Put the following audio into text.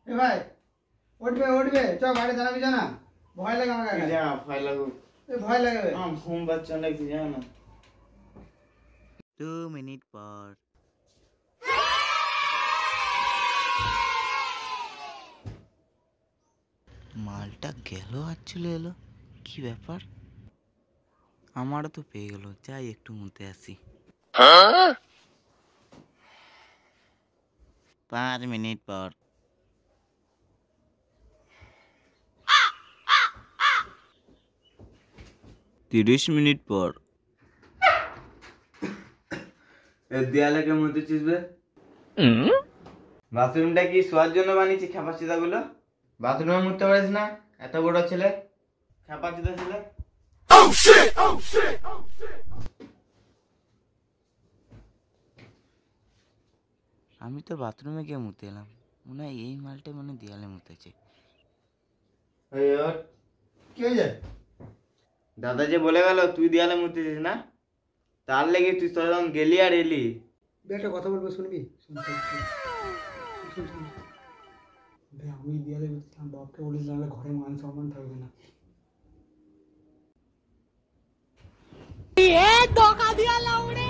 এ ভাই উঠবে চ গাড়ি দাঁড়াবি জানা ভয় লাগে আমার যা ভয় লাগুক ভয় লাগে আমার ঘুম পাচ্ছে অনেক জানো না 2 মিনিট পর মালটা গেল আর চলে এলো কি ব্যাপার আমারও তো পেয়ে গেল যাই একটু মুতে আসি 5 মিনিট পর 30 মিনিট পর দেয়ালে কে মুতেছিস বে বাথরুমটা কি শোয়ার জন্য বানিয়েছি খেপাচিদা গুলো বাথরুমে মুততে পারিস না এত বড় ছেলে খেপাচিদা ছেলে আমি তো বাথরুমে গিয়ে মুতে এলাম মনে হয় এই মালটা মানে দেয়ালে মুতেছে কি হয়েছে দাদা যে বলে গেল তুই দেয়ালে মুতেছিস না তার লেগে তুই তখন গেলি আর এলি একটা কথা বলবো শুনবি আমি দেয়ালে বলছিলাম বাপকে বলিস নাহলে ঘরে মান সম্মান থাকবে না धोखा दिया लौड़े